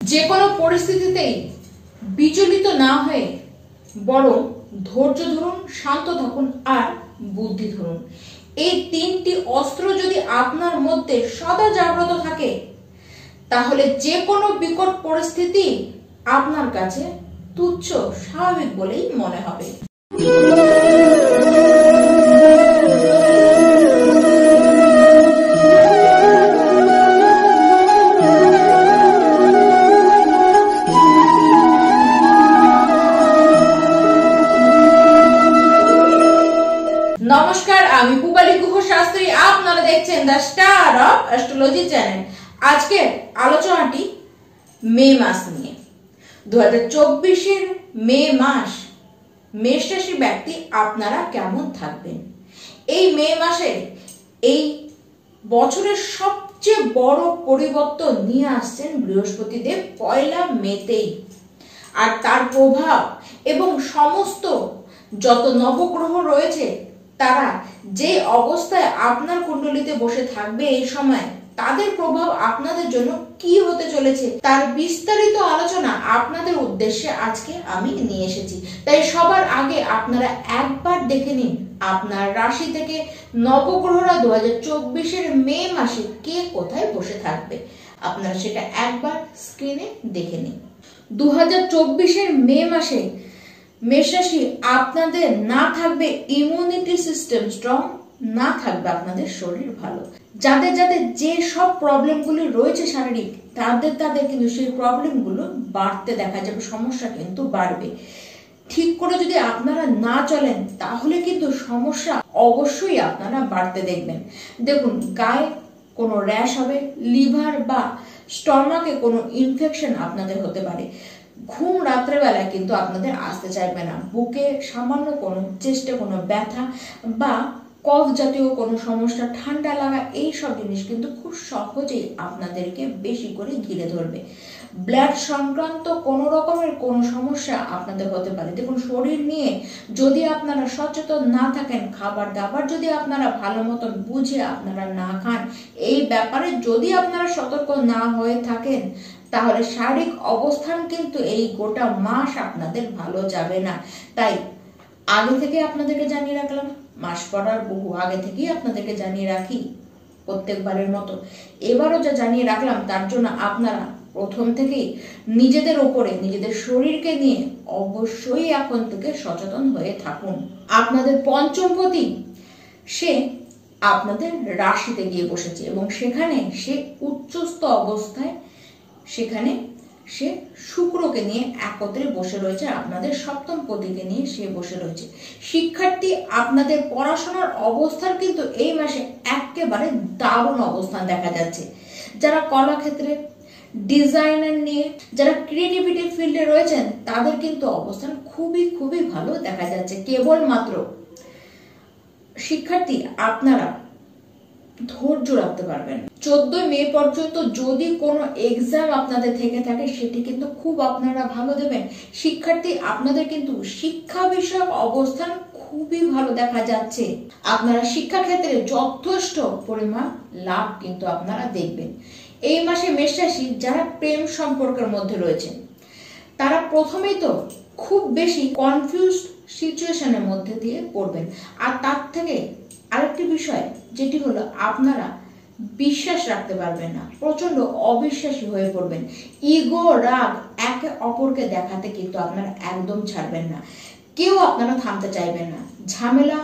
যে কোনো পরিস্থিতিতেই বিচলিত না হয়ে বরং ধৈর্য ধরুন, শান্ত থাকুন আর বুদ্ধি ধরুন। এই তিনটি অস্ত্র যদি আপনার মধ্যে সদা জাগ্রত থাকে তাহলে যে কোনো বিকট পরিস্থিতি আপনার কাছে তুচ্ছ, স্বাভাবিক বলেই মনে হবে। নমস্কার, আমি পূবালী গুহ শাস্ত্রী, আপনারা দেখছেন the star of astrology channel. আজকের আলোচনাটি মে মাস নিয়ে। 2024 মে মাস মেষ রাশি ব্যক্তি আপনারা কেমন থাকবেন? এই মে মাসে এই বছরের সবচেয়ে বড় পরিবর্তন নিয়ে আসছেন বৃহস্পতি দেব 1 মেতেই। আর তার প্রভাব এবং সমস্ত যত নবগ্রহ রয়েছে তারা যে অবস্থায় আপনার কুণ্ডলিতে বসে থাকবে এই সময়, তাদের প্রভাব আপনাদের জন্য কি হতে চলেছে তার বিস্তারিত আলোচনা আপনাদের উদ্দেশ্যে আজকে আমি নিয়ে এসেছি। তাই সবার আগে আপনারা একবার দেখে নিন আপনার রাশি থেকে নবগ্রহরা 2024 মে মাসে কে কোথায় বসে থাকবে। আপনারা সেটা একবার স্ক্রিনে দেখে নিন। 2024 মে মাসে মেষ রাশি আপনাদের না থাকবে ইমিউনিটি সিস্টেম স্ট্রং, না থাকবে আপনাদের শরীর ভালো। যাদের যাদের যে সব প্রবলেমগুলি রয়েছে শারীরিক, তাদের কিন্তু সেই প্রবলেমগুলো বাড়তে দেখা যাবে, সমস্যা কিন্তু বাড়বে। ঠিক করে যদি আপনারা না চলেন তাহলে কিন্তু সমস্যা অবশ্যই আপনারা বাড়তে দেখবেন। দেখুন, গায়ে কোনো র্যাশ হবে, লিভার বা স্টমাকে কোনো ইনফেকশন আপনাদের হতে পারে। ঘুম রাত্রেবেলায় কিন্তু আপনাদের আসতে চাইবে না। বুকে সামান্য কোনো চেস্টে কোনো ব্যথা বা কফ জাতীয় কোনো সমস্যা, ঠান্ডা লাগা, এই সব জিনিস কিন্তু খুব সহজেই আপনাদেরকে বেশি করে ঘিরে ধরবে। ব্লাড সংক্রান্ত কোনো রকমের কোনো সমস্যা আপনাদের হতে পারে। দেখুন, শরীর নিয়ে যদি আপনারা সচেতন না থাকেন, খাবার দাবার যদি আপনারা ভালো মতন বুঝে আপনারা না খান, এই ব্যাপারে যদি আপনারা সতর্ক না হয়ে থাকেন তাহলে শারীরিক অবস্থান কিন্তু এই গোটা মাস আপনাদের ভালো যাবে না। তাই আগে থেকে আপনাদেরকে জানিয়ে রাখলাম, মাস পড়ার বহু আগে থেকেই আপনাদেরকে জানিয়ে রাখি প্রত্যেকবারের মতো এবারও যা জানিয়ে রাখলাম, তার জন্য আপনারা প্রথম থেকেই নিজেদের ওপরে, নিজেদের শরীরকে নিয়ে অবশ্যই এখন থেকে সচেতন হয়ে থাকুন। আপনাদের পঞ্চমপতি সে আপনাদের রাশিতে গিয়ে বসেছে এবং সেখানে সে উচ্চস্থ অবস্থায়, সেখানে সে শুক্রকে নিয়ে একত্রে বসে রয়েছে, আপনাদের সপ্তম পতিকে নিয়ে সে বসে রয়েছে। শিক্ষার্থী আপনাদের পড়াশোনার অবস্থান কিন্তু এই মাসে একেবারে দারুণ অবস্থান দেখা যাচ্ছে। যারা কলাক্ষেত্রে, ডিজাইনার নিয়ে, যারা ক্রিয়েটিভিটি ফিল্ডে রয়েছেন তাদের কিন্তু অবস্থান খুবই খুবই ভালো দেখা যাচ্ছে। কেবলমাত্র শিক্ষার্থী আপনারা ধৈর্য রাখতে পারবেন। 14 মে পর্যন্ত যদি কোনো এক্সাম আপনাদের থেকে থাকে সেটি কিন্তু খুব আপনারা ভালো দেবেন। শিক্ষার্থী আপনাদের কিন্তু শিক্ষা বিষয়ক অবস্থান খুবই ভালো দেখা যাচ্ছে। আপনারা শিক্ষা ক্ষেত্রে যথেষ্ট পরিমাণ লাভ কিন্তু আপনারা দেখবেন। এই মাসে মেষ রাশি যারা প্রেম সম্পর্কের মধ্যে রয়েছে তারা প্রথমেই তো খুব বেশি কনফিউজড সিচুয়েশনের মধ্যে দিয়ে পড়বেন। আর তার থেকে আরেকটি বিষয় যেটি হলো, আপনারা বিশ্বাস রাখতে পারবেন না, প্রচন্ড অবিশ্বাসী হয়ে পড়বেন। ইগো, রাগ একে অপরকে দেখাতে কিন্তু আপনারা একদম ছাড়বেন না। কেউ আপনারা থামতে চাইবেন না। ঝামেলা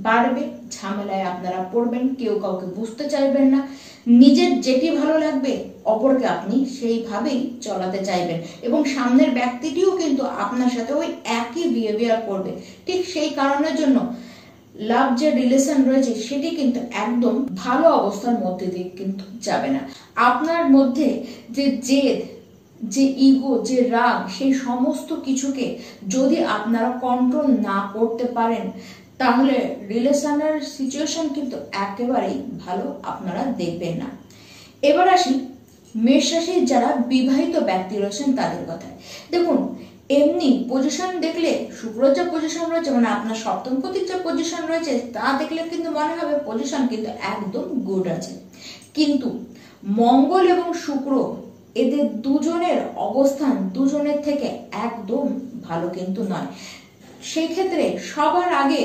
বাড়বে, ঝামেলায় আপনারা পড়বেন, কেউ কাউকে বুঝতে চাইবেন না। নিজের যেটি ভালো লাগবে অপরকে আপনি সেইভাবেই চলাতে চাইবেন এবং সামনের ব্যক্তিটিও কিন্তু আপনার সাথে ওই একই বিহেভিয়ার করবে। ঠিক সেই কারণের জন্য লাভ যে রিলেশন রয়েছে সেটি কিন্তু একদম ভালো অবস্থার মধ্যে দিয়ে কিন্তু যাবে না। আপনার মধ্যে যে জেদ, যে ইগো, যে রাগ, সেই সমস্ত কিছুকে যদি আপনারা কন্ট্রোল না করতে পারেন তাহলে রিলেশনের সিচুয়েশন কিন্তু একেবারেই ভালো আপনারা দেখবেন না। এবার আসি মেষ রাশির যারা বিবাহিত ব্যক্তি রয়েছেন তাদের কথায়। দেখুন, এমনি পজিশন দেখলে শুক্রর যা পজিশন রয়েছে, মানে আপনার সপ্তম পতির যা পজিশন রয়েছে তা দেখলে কিন্তু মনে হবে পজিশন কিন্তু একদম গুড আছে। কিন্তু মঙ্গল এবং শুক্র এদের দুজনের অবস্থান দুজনের থেকে একদম ভালো কিন্তু নয়। সেই ক্ষেত্রে সবার আগে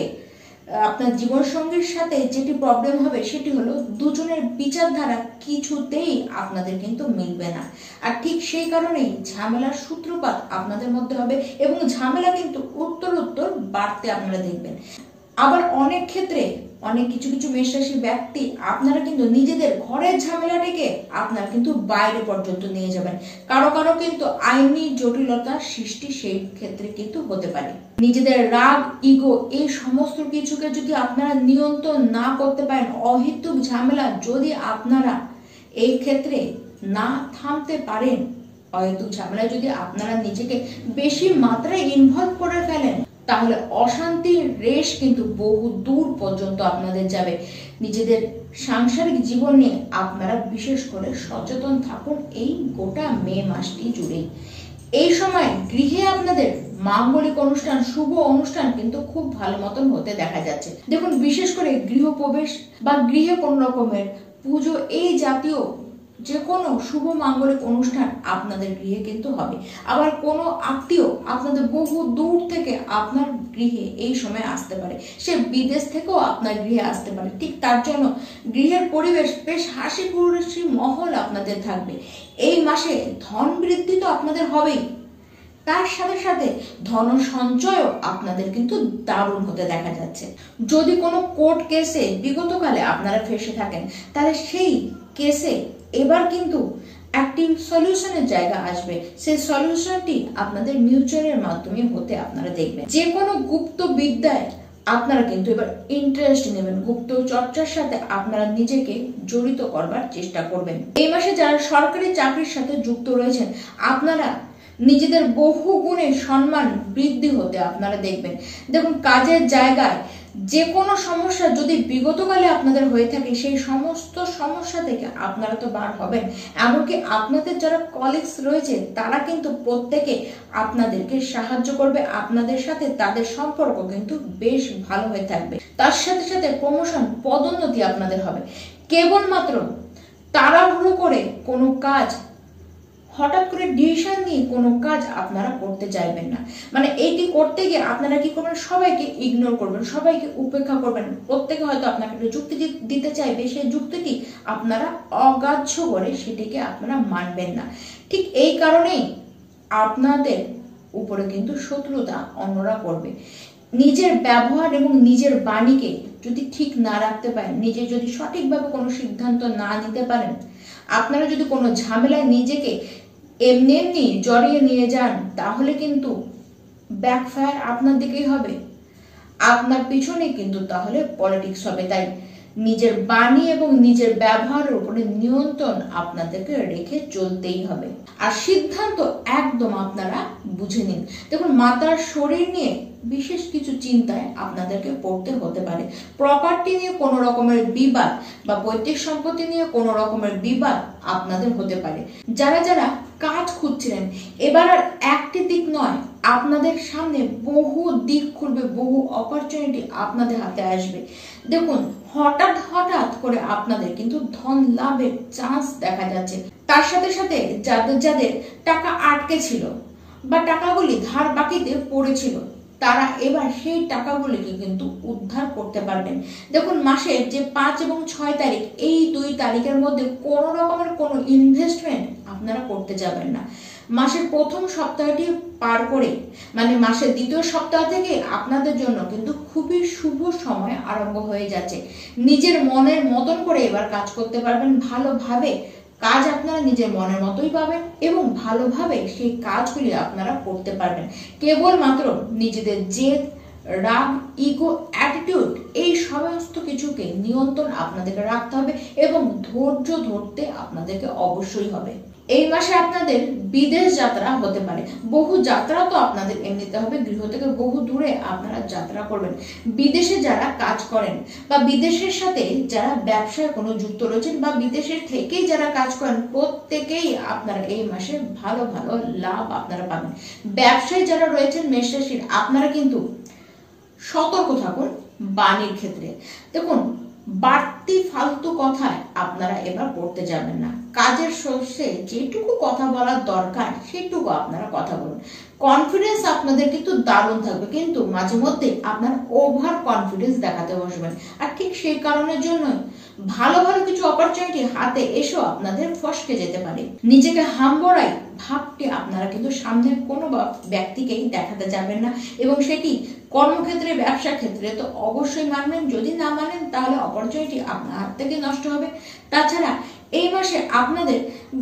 আপনার জীবন সঙ্গীর সাথে যেটি প্রবলেম হবে সেটি হলো দুজনের বিচারধারা কিছুতেই আপনাদের কিন্তু মিলবে না। আর ঠিক সেই কারণেই ঝামেলার সূত্রপাত আপনাদের মধ্যে হবে এবং ঝামেলা কিন্তু উত্তর বাড়তে আপনারা দেখবেন। আবার অনেক ক্ষেত্রে অনেক কিছু মেষ রাশির ব্যক্তি আপনারা কিন্তু নিজেদের ঘরের ঝামেলাটিকে আপনারা কিন্তু বাইরে পর্যন্ত নিয়ে যাবেন। কারো কিন্তু আইনি জটিলতা সৃষ্টি সেই ক্ষেত্রে কিন্তু হতে পারে। নিজেদের রাগ, ইগো এই সমস্ত কিছুকে যদি আপনারা নিয়ন্ত্রণ না করতে পারেন, অহেতুক ঝামেলা যদি আপনারা এই ক্ষেত্রে না থামতে পারেন, অহেতুক ঝামেলা যদি আপনারা নিজেকে বেশি মাত্রায় ইনভলভ করে ফেলেন, তাহলে অশান্তির রেশ কিন্তু বহু দূর পর্যন্ত আপনাদের যাবে। নিজেদের সাংসারিক জীবন নিয়ে আপনারা বিশেষ করে সচেতন থাকুন এই গোটা মে মাসটি জুড়েই। এই সময় গৃহে আপনাদের মাঙ্গলিক অনুষ্ঠান, শুভ অনুষ্ঠান কিন্তু খুব ভালো মতন হতে দেখা যাচ্ছে। দেখুন, বিশেষ করে গৃহপ্রবেশ বা গৃহে কোন রকমের পুজো, এই জাতীয় যে কোনো শুভ মাঙ্গলিক অনুষ্ঠান আপনাদের গৃহে কিন্তু হবে। আবার কোনো আত্মীয় আপনাদের বহু দূর থেকে আপনার গৃহে এই সময় আসতে পারে, সে বিদেশ থেকেও আপনার গৃহে আসতে পারে। ঠিক তার জন্য গৃহের পরিবেশ বেশ হাসি খুশি মহল আপনাদের থাকবে। এই মাসে ধন বৃদ্ধি তো আপনাদের হবেই, তার সাথে সাথে ধন সঞ্চয়ও আপনাদের কিন্তু দারুণ হতে দেখা যাচ্ছে। যদি কোনো কোর্ট কেসে বিগতকালে আপনারা ফেসে থাকেন, তাহলে সেই কেসে এবার কিন্তু একটি সলিউশনের জায়গা আসবে। সেই সলিউশনটি আপনাদের মিউচুয়ালের মাধ্যমে হতে আপনারা দেখবেন। যে কোনো গুপ্ত বিদ্যায় আপনারা কিন্তু এবার ইন্টারেস্ট নেবেন, গুপ্ত চর্চার সাথে আপনারা নিজেকে জড়িত করবার চেষ্টা করবেন। এই মাসে যারা সরকারি চাকরির সাথে যুক্ত রয়েছেন, আপনারা নিজেদের বহু গুণে সম্মান বৃদ্ধি হতে আপনারা দেখবেন। দেখুন, কাজের জায়গায় যে কোনো সমস্যা যদি বিগতকালে আপনাদের হয়ে থাকে, সেই সমস্ত সমস্যা থেকে আপনারা তো বার হবেন। এমনকি আপনাদের যারা কলিগস রয়েছে, তারা কিন্তু প্রত্যেকে আপনাদেরকে সাহায্য করবে। আপনাদের সাথে তাদের সম্পর্ক কিন্তু বেশ ভালো হয়ে থাকবে। তার সাথে সাথে প্রমোশন, পদোন্নতি আপনাদের হবে। কেবলমাত্র তাড়াহুড়ো করে কোনো কাজ, হঠাৎ করে ডিসিশন নিয়ে কোনো কাজ আপনারা করতে চাইবেন না। মানে এইটি করতে গিয়ে আপনারা কি করবেন, সবাইকে ইগনোর করবেন, সবাইকে উপেক্ষা করবেন। প্রত্যেকে হয়তো আপনাকে একটা যুক্তি দিতে চাইবে, সেই যুক্তিটি আপনারা অগ্রাহ্য করে সেটিকে আপনারা মানবেন না। ঠিক এই কারণেই আপনাদের উপরে কিন্তু শত্রুতা অন্যরা করবে। নিজের ব্যবহার এবং নিজের বাণীকে যদি ঠিক না রাখতে পারেন, নিজে যদি সঠিকভাবে কোনো সিদ্ধান্ত না নিতে পারেন, আপনারা যদি কোনো ঝামেলায় নিজেকে এমনি জড়িয়ে নিয়ে যান, তাহলে কিন্তু ব্যাকফায়ার আপনার দিকেই হবে, আপনার পিছনে কিন্তু তাহলে পলিটিক্স হবে। তাই নিজের বাণী এবং নিজের ব্যবহারের উপরে নিয়ন্ত্রণ আপনাদেরকে রেখে চলতেই হবে। আর সিদ্ধান্ত একদম আপনারা বুঝে নিন। দেখুন, মাতার শরীর নিয়ে বিশেষ কিছু চিন্তায় আপনাদেরকে পড়তে হতে পারে। প্রপার্টি নিয়ে কোনো রকমের বিবাদ বা পৈতৃক সম্পত্তি নিয়ে কোনো রকমের বিবাদ আপনাদের হতে পারে। যারা যারা কাজ খুঁজছিলেন, এবার আর একটি দিক নয়, আপনাদের সামনে বহু দিক খুলবে, বহু অপরচুনিটি আপনাদের হাতে আসবে। দেখুন, হঠাৎ করে আপনাদের কিন্তু ধন লাভের চান্স দেখা যাচ্ছে। তার সাথে সাথে যাদের টাকা আটকে ছিল বা টাকাগুলি ধার বাকিতে পড়েছিল, তারা এবার সেই টাকাগুলিকে কিন্তু উদ্ধার করতে পারবেন। দেখুন, মাসের যে 5 এবং 6 তারিখ, এই 2 তারিখের মধ্যে কোনো রকমের কোনো ইনভেস্টমেন্ট আপনারা করতে যাবেন না। মাসের প্রথম সপ্তাহটি পার করে, মানে মাসের দ্বিতীয় সপ্তাহ থেকে আপনাদের জন্য কিন্তু খুবই শুভ সময় আরম্ভ হয়ে যাচ্ছে। নিজের মনের মতন করে এবার কাজ করতে পারবেন। ভালোভাবে কাজ আপনারা নিজের মনের মতোই পাবেন এবং ভালোভাবে সেই কাজগুলি আপনারা করতে পারবেন। কেবলমাত্র নিজেদের জেদ, রাগ, ইগো, অ্যাটিটিউড এই সমস্ত কিছুকে নিয়ন্ত্রণ আপনাদেরকে রাখতে হবে এবং ধৈর্য ধরতে আপনাদেরকে অবশ্যই হবে। এই মাসে আপনাদের বিদেশ যাত্রা হতে পারে। বহু যাত্রা তো আপনাদের এমনিতে হবে, গৃহ থেকে বহু দূরে আপনারা যাত্রা করবেন। বিদেশে যারা কাজ করেন বা বিদেশের সাথে যারা ব্যবসায় কোনো যুক্ত রয়েছেন বা বিদেশের থেকেই যারা কাজ করেন, প্রত্যেকেই আপনারা এই মাসে ভালো লাভ আপনারা পাবেন। ব্যবসায় যারা রয়েছেন মেষ রাশির, আপনারা কিন্তু সতর্ক থাকুন বাণীর ক্ষেত্রে। দেখুন, বাড়তি ফালতু কথায় আপনারা এবার পড়তে যাবেন না, কাজের সোর্সে যেটুকু কথা বলার দরকার সেটুকু আপনারা কথা বলুন। কনফিডেন্স আপনাদের কিন্তু দারুণ থাকবে, কিন্তু মাঝে মধ্যে আপনার ওভার কনফিডেন্স দেখাতে বসবেন, আর ঠিক সেই কারণের জন্য ভালো ভালো কিছু অপরচুনিটি হাতে এসেও আপনাদের ফসকে যেতে পারে। নিজেকে হাম্বড়াই ভাবটি আপনারা কিন্তু সামনের কোনো ব্যক্তিকেই দেখাতে যাবেন না, এবং সেটি কর্মক্ষেত্রে ব্যবসা ক্ষেত্রে তো অবশ্যই মানবেন। যদি না মানেন তাহলে অপরচুনিটি আপনার হাত থেকে নষ্ট হবে। তাছাড়া এই মাসে আপনাদের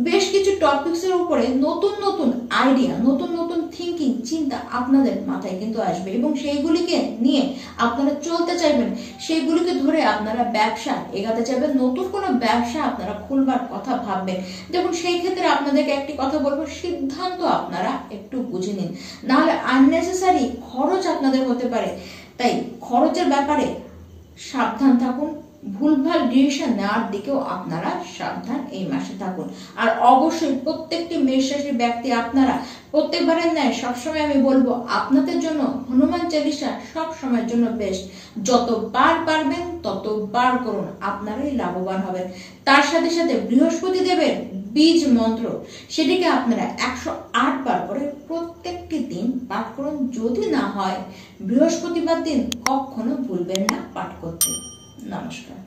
বেশ কিছু টপিকসের উপরে নতুন নতুন আইডিয়া, নতুন নতুন থিঙ্কিং, চিন্তা আপনাদের মাথায় কিন্তু আসবে, এবং সেইগুলিকে নিয়ে আপনারা চলতে চাইবেন, সেইগুলিকে ধরে আপনারা ব্যবসা এগাতে চাইবেন, নতুন কোনো ব্যবসা আপনারা খুলবার কথা ভাববেন। দেখুন, সেই ক্ষেত্রে আপনাদেরকে একটি কথা বলবো, সিদ্ধান্ত আপনারা একটু বুঝে নিন, নাহলে আননেসেসারি খরচ আপনাদের হতে পারে। তাই খরচের ব্যাপারে সাবধান থাকুন, ভুলভাল ডিসিশন নেওয়ার দিকেও আপনারা সাবধান এই মাসে থাকুন। আর অবশ্যই প্রত্যেকটি মেষ রাশির ব্যক্তি আপনারা প্রত্যেকবারের ন্যায় সবসময় আমি বলবো, আপনাদের জন্য হনুমান চালিসা সব সময়ের জন্য বেস্ট। যতবার পারবেন ততবার করুন, আপনারাই লাভবান হবেন। তার সাথে সাথে বৃহস্পতি দেবের বীজ মন্ত্র, সেটিকে আপনারা 108 বার করে প্রত্যেকটি দিন পাঠ করুন। যদি না হয় বৃহস্পতিবার দিন কখনো ভুলবেন না পাঠ করতে। নমস্কার।